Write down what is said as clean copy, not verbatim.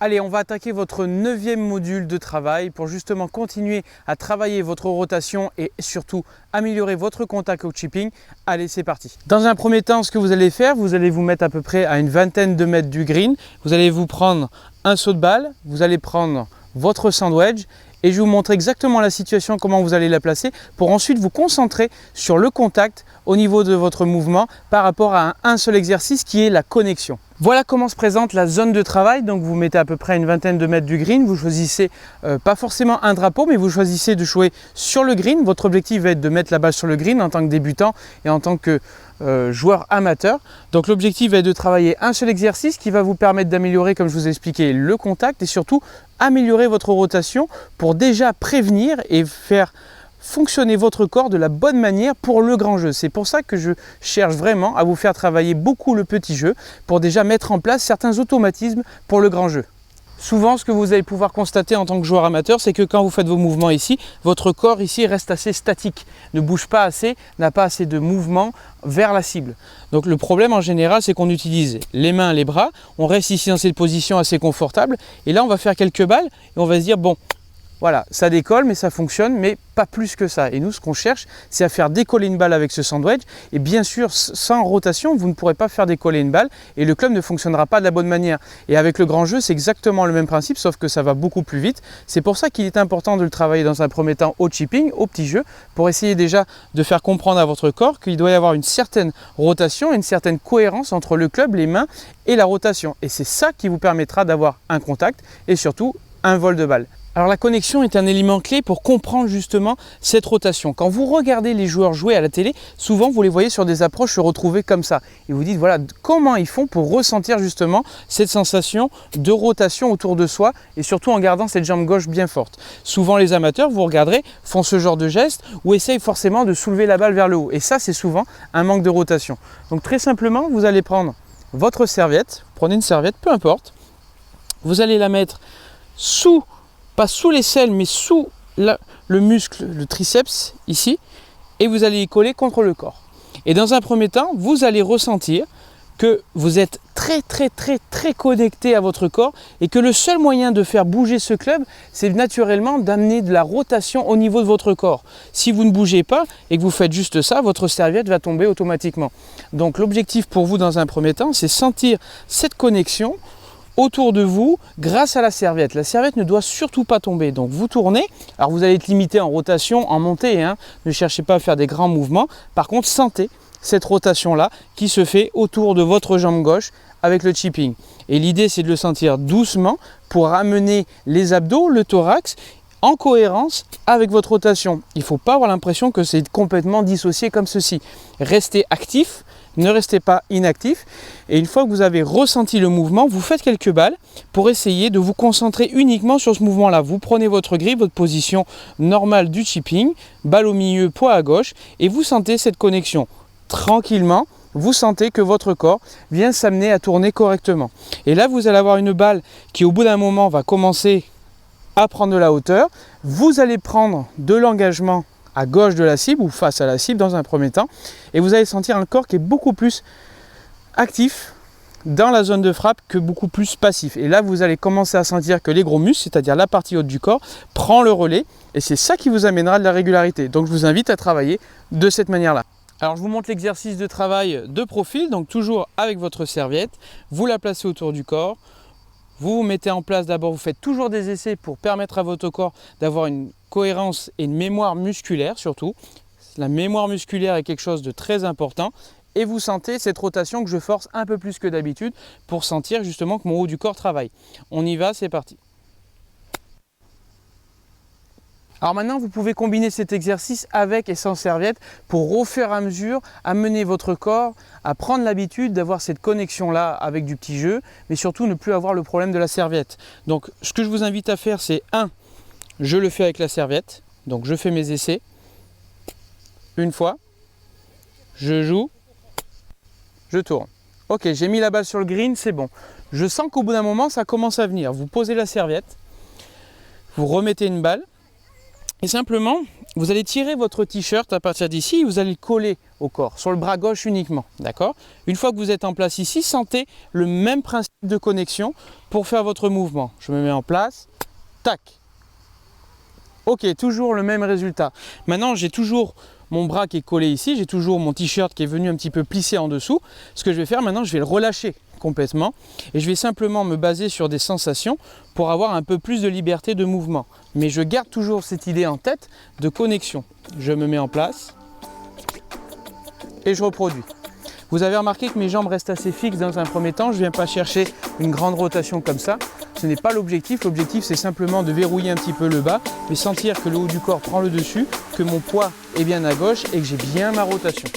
Allez, on va attaquer votre 9e module de travail pour justement continuer à travailler votre rotation et surtout améliorer votre contact au chipping. Allez, c'est parti. Dans un premier temps, ce que vous allez faire, vous allez vous mettre à peu près à une vingtaine de mètres du green. Vous allez vous prendre un saut de balle, vous allez prendre votre sandwich et je vais vous montrer exactement la situation, comment vous allez la placer pour ensuite vous concentrer sur le contact au niveau de votre mouvement par rapport à un seul exercice qui est la connexion. Voilà comment se présente la zone de travail. Donc vous mettez à peu près une vingtaine de mètres du green. Vous choisissez pas forcément un drapeau, mais vous choisissez de jouer sur le green. Votre objectif va être de mettre la balle sur le green en tant que débutant et en tant que joueur amateur. Donc l'objectif va être de travailler un seul exercice qui va vous permettre d'améliorer, comme je vous ai expliqué, le contact et surtout améliorer votre rotation pour déjà prévenir et faire fonctionner votre corps de la bonne manière pour le grand jeu. C'est pour ça que je cherche vraiment à vous faire travailler beaucoup le petit jeu pour déjà mettre en place certains automatismes pour le grand jeu. Souvent, ce que vous allez pouvoir constater en tant que joueur amateur, c'est que quand vous faites vos mouvements ici, votre corps ici reste assez statique, ne bouge pas assez, n'a pas assez de mouvement vers la cible. Donc le problème en général, c'est qu'on utilise les mains, les bras, on reste ici dans cette position assez confortable, et là on va faire quelques balles, et on va se dire, bon, voilà, ça décolle, mais ça fonctionne, mais pas plus que ça. Et nous, ce qu'on cherche, c'est à faire décoller une balle avec ce sandwich. Et bien sûr, sans rotation, vous ne pourrez pas faire décoller une balle et le club ne fonctionnera pas de la bonne manière. Et avec le grand jeu, c'est exactement le même principe, sauf que ça va beaucoup plus vite. C'est pour ça qu'il est important de le travailler dans un premier temps au chipping, au petit jeu, pour essayer déjà de faire comprendre à votre corps qu'il doit y avoir une certaine rotation, une certaine cohérence entre le club, les mains et la rotation. Et c'est ça qui vous permettra d'avoir un contact et surtout un vol de balle. Alors la connexion est un élément clé pour comprendre justement cette rotation. Quand vous regardez les joueurs jouer à la télé, souvent vous les voyez sur des approches se retrouver comme ça. Et vous dites voilà comment ils font pour ressentir justement cette sensation de rotation autour de soi et surtout en gardant cette jambe gauche bien forte. Souvent les amateurs, vous regarderez, font ce genre de geste ou essayent forcément de soulever la balle vers le haut. Et ça c'est souvent un manque de rotation. Donc très simplement, vous allez prendre votre serviette, prenez une serviette, peu importe. Vous allez la mettre pas sous l'aisselle, mais sous le muscle, le triceps, ici, et vous allez y coller contre le corps. Et dans un premier temps, vous allez ressentir que vous êtes très connecté à votre corps et que le seul moyen de faire bouger ce club, c'est naturellement d'amener de la rotation au niveau de votre corps. Si vous ne bougez pas et que vous faites juste ça, votre serviette va tomber automatiquement. Donc l'objectif pour vous dans un premier temps, c'est sentir cette connexion autour de vous grâce à la serviette. La serviette ne doit surtout pas tomber. Donc vous tournez, alors vous allez être limité en rotation, en montée, ne cherchez pas à faire des grands mouvements. Par contre, sentez cette rotation-là qui se fait autour de votre jambe gauche avec le chipping. Et l'idée, c'est de le sentir doucement pour amener les abdos, le thorax, en cohérence avec votre rotation. Il ne faut pas avoir l'impression que c'est complètement dissocié comme ceci. Restez actif. Ne restez pas inactif et une fois que vous avez ressenti le mouvement, vous faites quelques balles pour essayer de vous concentrer uniquement sur ce mouvement-là. Vous prenez votre grip, votre position normale du chipping, balle au milieu, poids à gauche et vous sentez cette connexion. Tranquillement, vous sentez que votre corps vient s'amener à tourner correctement. Et là, vous allez avoir une balle qui au bout d'un moment va commencer à prendre de la hauteur. Vous allez prendre de l'engagement à gauche de la cible ou face à la cible dans un premier temps et vous allez sentir un corps qui est beaucoup plus actif dans la zone de frappe que beaucoup plus passif et là vous allez commencer à sentir que les gros muscles, c'est-à-dire la partie haute du corps, prend le relais et c'est ça qui vous amènera de la régularité. Donc je vous invite à travailler de cette manière-là. Alors je vous montre l'exercice de travail de profil, donc toujours avec votre serviette, vous la placez autour du corps. Vous vous mettez en place d'abord, vous faites toujours des essais pour permettre à votre corps d'avoir une cohérence et une mémoire musculaire surtout. La mémoire musculaire est quelque chose de très important et vous sentez cette rotation que je force un peu plus que d'habitude pour sentir justement que mon haut du corps travaille. On y va, c'est parti. Alors maintenant, vous pouvez combiner cet exercice avec et sans serviette pour au fur et à mesure amener votre corps à prendre l'habitude d'avoir cette connexion-là avec du petit jeu, mais surtout ne plus avoir le problème de la serviette. Donc ce que je vous invite à faire, c'est je le fais avec la serviette, donc je fais mes essais. Une fois, je joue, je tourne. Ok, j'ai mis la balle sur le green, c'est bon. Je sens qu'au bout d'un moment, ça commence à venir. Vous posez la serviette, vous remettez une balle, Et simplement, vous allez tirer votre t-shirt à partir d'ici et vous allez le coller au corps, sur le bras gauche uniquement, d'accord? Une fois que vous êtes en place ici, sentez le même principe de connexion pour faire votre mouvement. Je me mets en place, tac. Ok, toujours le même résultat. Maintenant, j'ai toujours mon bras qui est collé ici, j'ai toujours mon t-shirt qui est venu un petit peu plisser en dessous. Ce que je vais faire maintenant, je vais le relâcher complètement et je vais simplement me baser sur des sensations pour avoir un peu plus de liberté de mouvement. Mais je garde toujours cette idée en tête de connexion. Je me mets en place et je reproduis. Vous avez remarqué que mes jambes restent assez fixes dans un premier temps. Je ne viens pas chercher une grande rotation comme ça. Ce n'est pas l'objectif. L'objectif, c'est simplement de verrouiller un petit peu le bas, mais sentir que le haut du corps prend le dessus, que mon poids est bien à gauche et que j'ai bien ma rotation.